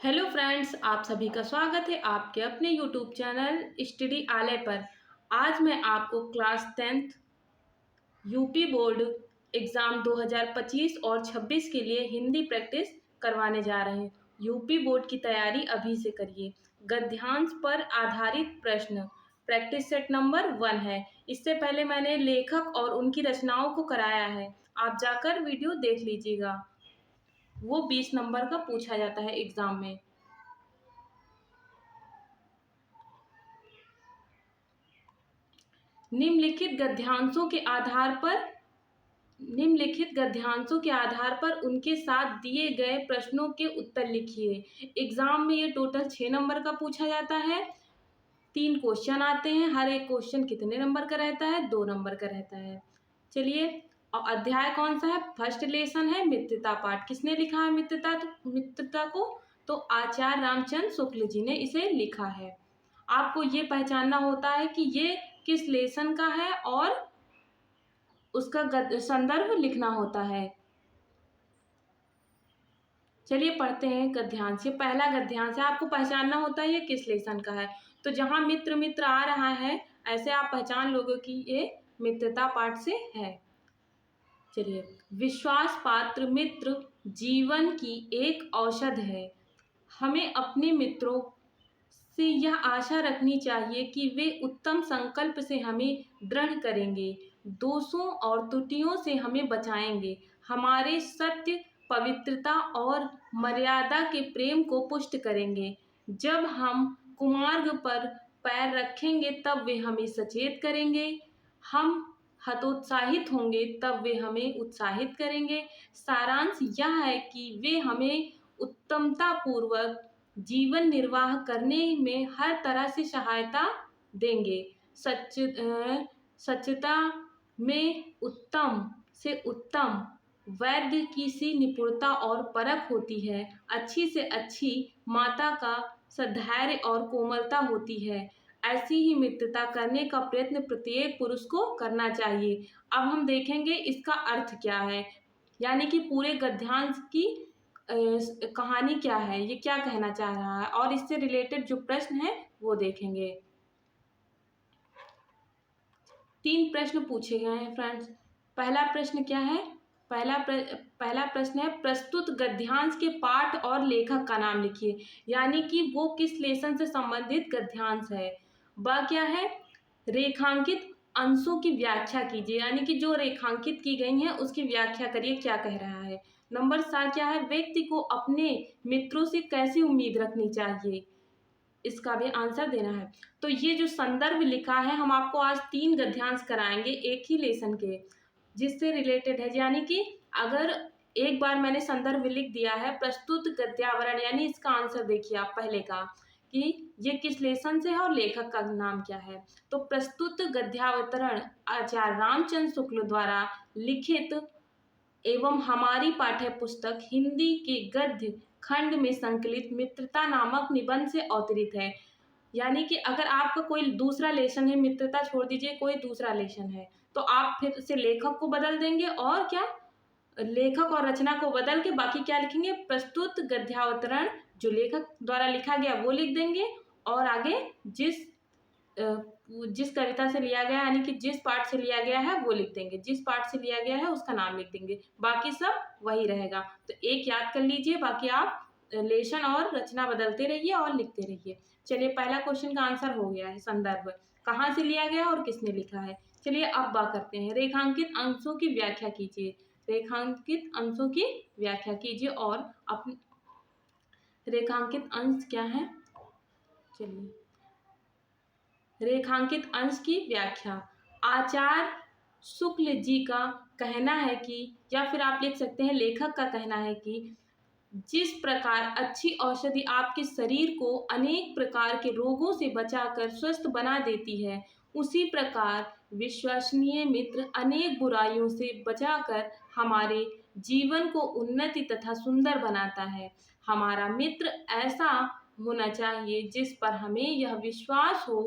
Hello friends, आप सभी का स्वागत है आपके अपने यूट्यूब चैनल स्टडी आलय पर। आज मैं आपको class 10th UP board exam 2025 और 26 के लिए हिंदी प्रैक्टिस करवाने जा रहे हैं। यूपी बोर्ड की तैयारी अभी से करिए। गद्यांश पर आधारित प्रश्न प्रैक्टिस सेट नंबर 1 है। इससे पहले मैंने लेखक और उनकी रचनाओं को कराया है, आप जाकर वीडियो देख लीजिएगा। वो 20 नंबर का पूछा जाता है एग्ज़ाम में। निम्नलिखित गद्यांशों के आधार पर उनके साथ दिए गए प्रश्नों के उत्तर लिखिए। एग्जाम में ये टोटल 6 नंबर का पूछा जाता है। 3 क्वेश्चन आते हैं। हर एक क्वेश्चन कितने नंबर का रहता है? 2 नंबर का रहता है। चलिए, और अध्याय कौन सा है? फर्स्ट लेसन है मित्रता पाठ। किसने लिखा है मित्रता को? तो आचार्य रामचंद्र शुक्ल जी ने इसे लिखा है। आपको ये पहचानना होता है कि ये किस लेसन का है और उसका संदर्भ लिखना होता है। चलिए पढ़ते हैं गद्यांश। ये पहला गद्यांश है। आपको पहचानना होता है ये किस लेसन का है। तो जहां मित्र मित्र आ रहा है, ऐसे आप पहचान लोगे कि ये मित्रता पाठ से है। चलिए, विश्वास पात्र मित्र जीवन की एक औषध है। हमें अपने मित्रों से यह आशा रखनी चाहिए कि वे उत्तम संकल्प से हमें दृढ़ करेंगे, दोषों और त्रुटियों से हमें बचाएंगे, हमारे सत्य, पवित्रता और मर्यादा के प्रेम को पुष्ट करेंगे। जब हम कुमार्ग पर पैर रखेंगे तब वे हमें सचेत करेंगे, हम हतोत्साहित होंगे तब वे हमें उत्साहित करेंगे। सारांश यह है कि वे हमें उत्तमता पूर्वक जीवन निर्वाह करने में हर तरह से सहायता देंगे। सच्चता में उत्तम से उत्तम वैद्य की सी निपुणता और परख होती है। अच्छी से अच्छी माता का सधैर्य और कोमलता होती है। ऐसी ही मित्रता करने का प्रयत्न प्रत्येक पुरुष को करना चाहिए। अब हम देखेंगे इसका अर्थ क्या है, यानी कि पूरे गद्यांश की कहानी क्या है, ये क्या कहना चाह रहा है, और इससे रिलेटेड जो प्रश्न है वो देखेंगे। 3 प्रश्न पूछे गए हैं फ्रेंड्स। पहला प्रश्न क्या है? पहला प्रश्न है प्रस्तुत गद्यांश के पाठ और लेखक का नाम लिखिए, यानी कि वो किस लेसन से संबंधित गद्यांश है। वह क्या है? रेखांकित अंशों की व्याख्या कीजिए, यानी कि जो रेखांकित की गई हैं उसकी व्याख्या करिए, क्या कह रहा है। नंबर 7 क्या है? व्यक्ति को अपने मित्रों से कैसी उम्मीद रखनी चाहिए, इसका भी आंसर देना है। तो ये जो संदर्भ लिखा है, हम आपको आज 3 गद्यांश कराएंगे एक ही लेसन के, जिससे रिलेटेड है। यानी कि अगर एक बार मैंने संदर्भ लिख दिया है, प्रस्तुत गद्यावरण, यानी इसका आंसर देखिए आप पहले का कि ये किस लेसन से है और लेखक का नाम क्या है। तो प्रस्तुत गद्यावतरण आचार्य रामचंद्र शुक्ल द्वारा लिखित एवं हमारी पाठ्य पुस्तक हिंदी के गद्य खंड में संकलित मित्रता नामक निबंध से अवतरित है। यानी कि अगर आपका कोई दूसरा लेसन है, मित्रता छोड़ दीजिए, कोई दूसरा लेसन है, तो आप फिर से लेखक को बदल देंगे और क्या, लेखक और रचना को बदल के बाकी क्या लिखेंगे? प्रस्तुत गद्यावतरण जो लेखक द्वारा लिखा गया वो लिख देंगे, और आगे जिस कविता से लिया गया, यानी कि जिस पाठ से लिया गया है वो लिख देंगे, जिस पाठ से लिया गया है उसका नाम लिख देंगे, बाकी सब वही रहेगा। तो एक याद कर लीजिए, बाकी आप लेशन और रचना बदलते रहिए और लिखते रहिए। चलिए, पहला क्वेश्चन का आंसर हो गया है। संदर्भ कहाँ से लिया गया और किसने लिखा है। चलिए अब बात करते हैं। रेखांकित अंशों की व्याख्या कीजिए। रेखांकित अंशों की व्याख्या कीजिए और अपने रेखांकित अंश क्या है। चलिए, रेखांकित अंश की व्याख्या। आचार्य शुक्ल जी का कहना है कि, या फिर आप लिख सकते हैं लेखक का कहना है कि, जिस प्रकार अच्छी औषधि आपके शरीर को अनेक प्रकार के रोगों से बचाकर स्वस्थ बना देती है, उसी प्रकार विश्वसनीय मित्र अनेक बुराइयों से बचाकर हमारे जीवन को उन्नति तथा सुंदर बनाता है। हमारा मित्र ऐसा होना चाहिए जिस पर हमें यह विश्वास हो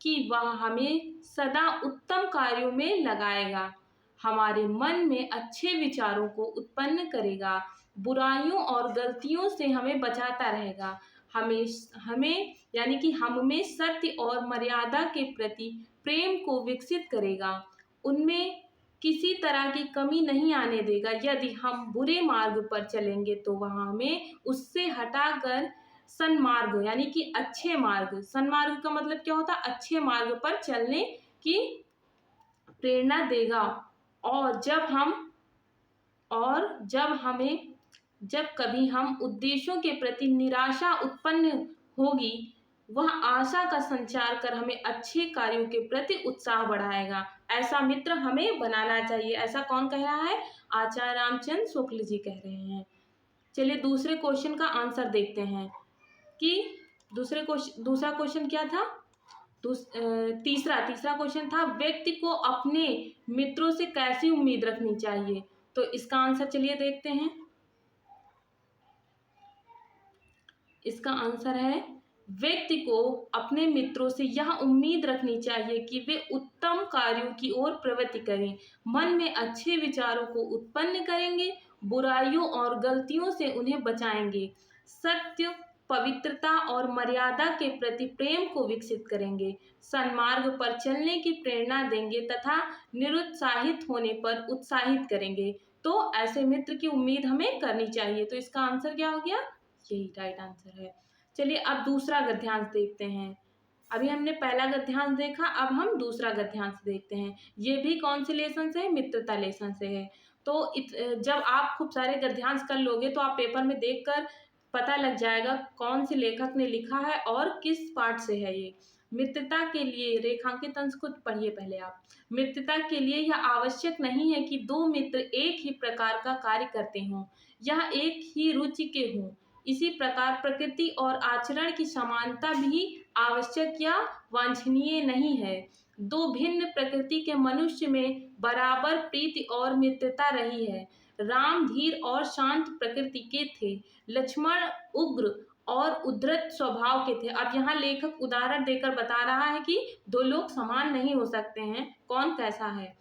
कि वह हमें सदा उत्तम कार्यों में लगाएगा। हमारे मन में अच्छे विचारों को उत्पन्न करेगा, बुराइयों और गलतियों से हमें बचाता रहेगा, हमें हमें यानी कि हम में सत्य और मर्यादा के प्रति प्रेम को विकसित करेगा, उनमें किसी तरह की कमी नहीं आने देगा। यदि हम बुरे मार्ग पर चलेंगे तो वह हमें उससे हटाकर सन्मार्ग यानी कि अच्छे मार्ग, सन्मार्ग का मतलब क्या होता है, अच्छे मार्ग पर चलने की प्रेरणा देगा। और जब कभी हम उद्देश्यों के प्रति निराशा उत्पन्न होगी, वह आशा का संचार कर हमें अच्छे कार्यों के प्रति उत्साह बढ़ाएगा। ऐसा मित्र हमें बनाना चाहिए। ऐसा कौन कह रहा है? आचार्य रामचंद्र शुक्ल जी कह रहे हैं। चलिए दूसरे क्वेश्चन का आंसर देखते हैं कि दूसरा क्वेश्चन क्या था? तीसरा क्वेश्चन था, व्यक्ति को अपने मित्रों से कैसी उम्मीद रखनी चाहिए? तो इसका आंसर चलिए देखते हैं। इसका आंसर है, व्यक्ति को अपने मित्रों से यह उम्मीद रखनी चाहिए कि वे उत्तम कार्यों की ओर प्रवृत्ति करें, मन में अच्छे विचारों को उत्पन्न करेंगे, बुराइयों और गलतियों से उन्हें बचाएंगे, सत्य, पवित्रता और मर्यादा के प्रति प्रेम को विकसित करेंगे, सन्मार्ग पर चलने की प्रेरणा देंगे तथा निरुत्साहित होने पर उत्साहित करेंगे। तो ऐसे मित्र की उम्मीद हमें करनी चाहिए। तो इसका आंसर क्या हो गया? यही राइट आंसर है। चलिए अब दूसरा गद्यांश देखते हैं। अभी हमने पहला गद्यांश देखा, अब हम दूसरा गद्यांश देखते हैं। ये भी कौन से लेसन से है? मित्रता लेसन से है। तो जब आप खूब सारे गद्यांश कर लोगे तो आप पेपर में देखकर पता लग जाएगा कौन से लेखक ने लिखा है और किस पाठ से है ये। मित्रता के लिए रेखांकित अंश को पढ़िए पहले आप। मित्रता के लिए यह आवश्यक नहीं है कि दो मित्र एक ही प्रकार का कार्य करते हों, यह एक ही रुचि के हों। इसी प्रकार प्रकृति और आचरण की समानता भी आवश्यक या वांछनीय नहीं है। दो भिन्न प्रकृति के मनुष्य में बराबर प्रीति और मित्रता रही है। राम धीर और शांत प्रकृति के थे, लक्ष्मण उग्र और उद्धत स्वभाव के थे। अब यहाँ लेखक उदाहरण देकर बता रहा है कि दो लोग समान नहीं हो सकते हैं, कौन कैसा है,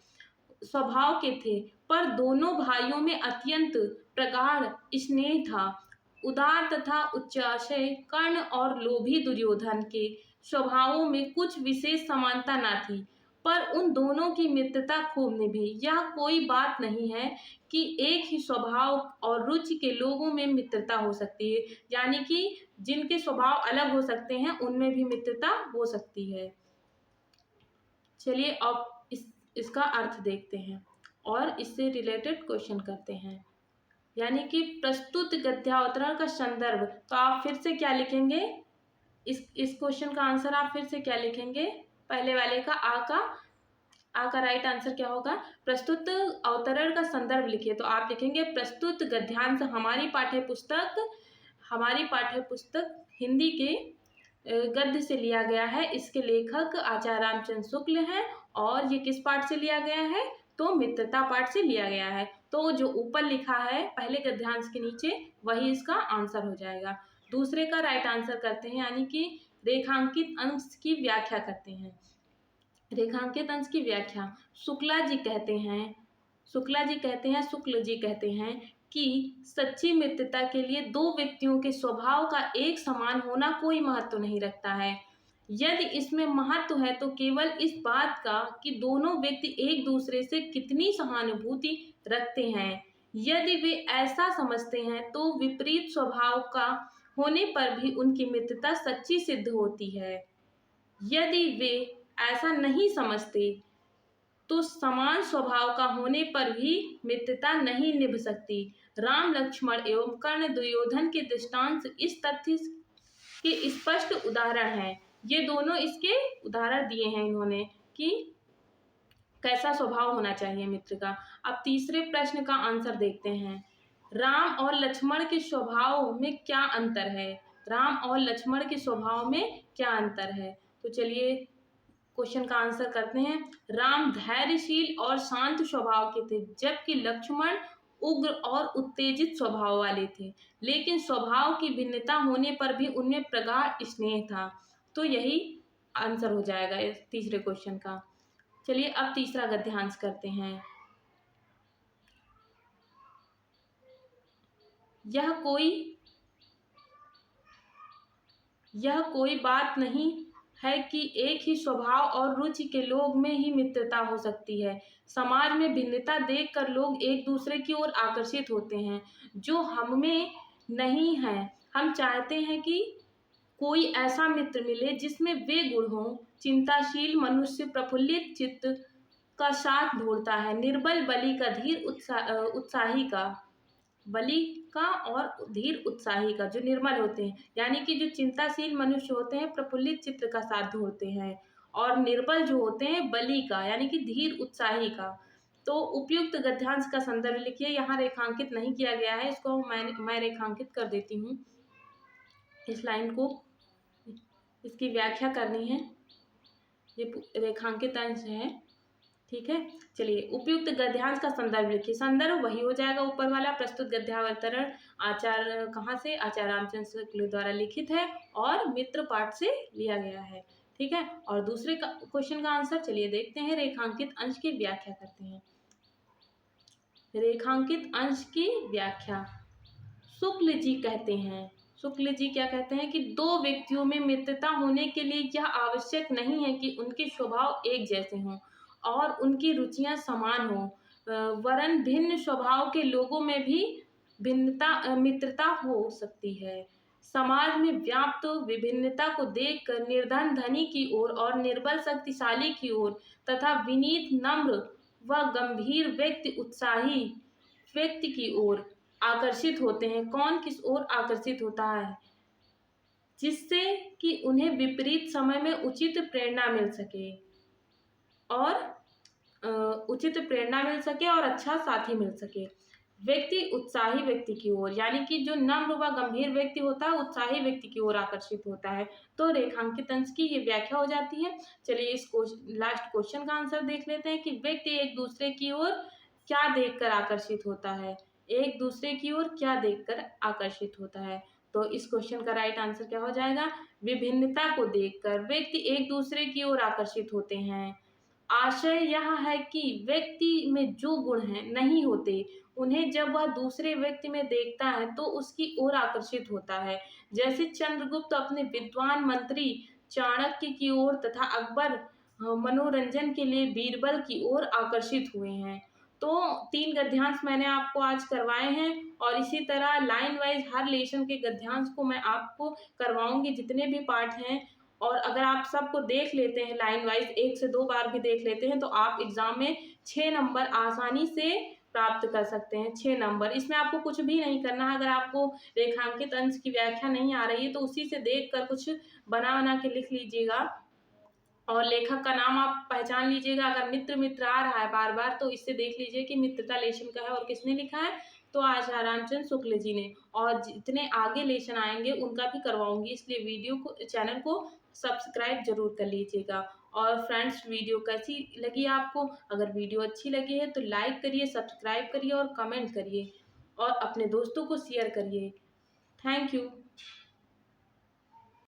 स्वभाव के थे, पर दोनों भाइयों में अत्यंत प्रगाढ़ स्नेह था। उदार तथा उच्चाशय कर्ण और लोभी दुर्योधन के स्वभावों में कुछ विशेष समानता न थी, पर उन दोनों की मित्रता खूब निभी। यह कोई बात नहीं है कि एक ही स्वभाव और रुचि के लोगों में मित्रता हो सकती है, यानी कि जिनके स्वभाव अलग हो सकते हैं उनमें भी मित्रता हो सकती है। चलिए अब इसका अर्थ देखते हैं और इससे रिलेटेड क्वेश्चन करते हैं। यानी कि प्रस्तुत गद्यावतरण का संदर्भ, तो आप फिर से क्या लिखेंगे? इस क्वेश्चन का आंसर आप फिर से क्या लिखेंगे? पहले वाले का आ का राइट आंसर क्या होगा? प्रस्तुत अवतरण का संदर्भ लिखिए। तो आप लिखेंगे प्रस्तुत गद्यांश हमारी पाठ्य पुस्तक हिंदी के गद्य से लिया गया है। इसके लेखक आचार्य रामचंद्र शुक्ल हैं और ये किस पाठ से लिया गया है? तो मित्रता पाठ से लिया गया है। तो जो ऊपर लिखा है पहले गद्यांश के नीचे वही इसका आंसर हो जाएगा। दूसरे का राइट आंसर करते हैं, यानी कि रेखांकित अंश की व्याख्या करते हैं। रेखांकित अंश की व्याख्या शुक्ल जी कहते हैं कि सच्ची मित्रता के लिए दो व्यक्तियों के स्वभाव का एक समान होना कोई महत्व नहीं रखता है। यदि इसमें महत्व है तो केवल इस बात का कि दोनों व्यक्ति एक दूसरे से कितनी सहानुभूति रखते हैं। यदि वे ऐसा समझते हैं तो विपरीत स्वभाव का होने पर भी उनकी मित्रता सच्ची सिद्ध होती है। यदि वे ऐसा नहीं समझते तो समान स्वभाव का होने पर भी मित्रता नहीं निभ सकती। राम लक्ष्मण एवं कर्ण दुर्योधन के दृष्टांत इस तथ्य के स्पष्ट उदाहरण हैं। ये दोनों इसके उदाहरण दिए हैं इन्होंने कि कैसा स्वभाव होना चाहिए मित्र का। अब तीसरे प्रश्न का आंसर देखते हैं। राम और लक्ष्मण के स्वभाव में क्या अंतर है? राम और लक्ष्मण के स्वभाव में क्या अंतर है? तो चलिए क्वेश्चन का आंसर करते हैं। राम धैर्यशील और शांत स्वभाव के थे, जबकि लक्ष्मण उग्र और उत्तेजित स्वभाव वाले थे, लेकिन स्वभाव की भिन्नता होने पर भी उनमें प्रगाढ़ स्नेह था। तो यही आंसर हो जाएगा इस तीसरे क्वेश्चन का। चलिए अब तीसरा गद्यांश करते हैं। यह कोई यह कोई बात नहीं है कि एक ही स्वभाव और रुचि के लोग में ही मित्रता हो सकती है। समाज में भिन्नता देखकर लोग एक दूसरे की ओर आकर्षित होते हैं जो हम में नहीं है। हम चाहते हैं कि कोई ऐसा मित्र मिले जिसमें वे गुण हों। चिंताशील मनुष्य प्रफुल्लित चित्त का साथ ढूंढता है, निर्बल बलि का धीर उत्साही का बलि का और धीर उत्साही का, जो निर्मल होते हैं यानी कि जो चिंताशील मनुष्य होते हैं प्रफुल्लित चित्त का साथ ढूंढते हैं, और निर्बल जो होते हैं बलि का यानी कि धीर उत्साही का। तो उपयुक्त गद्यांश का संदर्भ लिखिए। यहाँ रेखांकित नहीं किया गया है, इसको मैं रेखांकित कर देती हूँ। इस लाइन को, इसकी व्याख्या करनी है, ये रेखांकित अंश है, ठीक है। चलिए, उपयुक्त गद्यांश का संदर्भ लिखिए। संदर्भ वही हो जाएगा ऊपर वाला। प्रस्तुत गद्यावतरण आचार्य कहाँ से? आचार्य रामचंद्र शुक्ल द्वारा लिखित है और मित्र पाठ से लिया गया है, ठीक है। और दूसरे क्वेश्चन का आंसर चलिए देखते हैं। रेखांकित अंश की व्याख्या करते हैं। रेखांकित अंश की व्याख्या शुक्ल जी कहते हैं। शुक्ल जी क्या कहते हैं कि दो व्यक्तियों में मित्रता होने के लिए यह आवश्यक नहीं है कि उनके स्वभाव एक जैसे हों और उनकी रुचियां समान हों, वरन भिन्न स्वभाव के लोगों में भी मित्रता हो सकती है। समाज में व्याप्त विभिन्नता को देखकर निर्धन धनी की ओर और निर्बल शक्तिशाली की ओर तथा विनीत नम्र व गंभीर व्यक्ति उत्साही व्यक्ति की ओर आकर्षित होते हैं। कौन किस ओर आकर्षित होता है? जिससे कि उन्हें विपरीत समय में उचित प्रेरणा मिल सके और अच्छा साथी मिल सके। व्यक्ति उत्साही व्यक्ति की ओर यानी कि जो नम्र व गंभीर व्यक्ति होता है उत्साही व्यक्ति की ओर आकर्षित होता है। तो रेखांकित अंश की ये व्याख्या हो जाती है। चलिए, इस लास्ट क्वेश्चन का आंसर देख लेते हैं कि व्यक्ति एक दूसरे की ओर क्या देखकर आकर्षित होता है? एक दूसरे की ओर क्या देखकर आकर्षित होता है? तो इस क्वेश्चन का राइट आंसर क्या हो जाएगा? विभिन्नता को देखकर व्यक्ति एक दूसरे की ओर आकर्षित होते हैं। आशय यह है कि व्यक्ति में जो गुण हैं नहीं होते, उन्हें जब वह दूसरे व्यक्ति में देखता है तो उसकी ओर आकर्षित होता है। जैसे चंद्रगुप्त अपने विद्वान मंत्री चाणक्य की ओर तथा अकबर मनोरंजन के लिए बीरबल की ओर आकर्षित हुए हैं। तो 3 गद्यांश मैंने आपको आज करवाए हैं और इसी तरह लाइन वाइज हर लेसन के गद्यांश को मैं आपको करवाऊंगी, जितने भी पार्ट हैं। और अगर आप सबको देख लेते हैं लाइन वाइज, 1 से 2 बार भी देख लेते हैं, तो आप एग्जाम में 6 नंबर आसानी से प्राप्त कर सकते हैं। 6 नंबर, इसमें आपको कुछ भी नहीं करना है। अगर आपको रेखांकित अंश की व्याख्या नहीं आ रही है तो उसी से देख कर कुछ बना के लिख लीजिएगा और लेखक का नाम आप पहचान लीजिएगा। अगर मित्र आ रहा है बार बार तो इससे देख लीजिए कि मित्रता लेशन का है और किसने लिखा है। तो आचार्य रामचंद्र शुक्ल जी ने, और जितने आगे लेशन आएंगे उनका भी करवाऊंगी, इसलिए चैनल को सब्सक्राइब जरूर कर लीजिएगा। और फ्रेंड्स, वीडियो कैसी लगी आपको? अगर वीडियो अच्छी लगी है तो लाइक करिए, सब्सक्राइब करिए और कमेंट करिए और अपने दोस्तों को शेयर करिए। Thank you.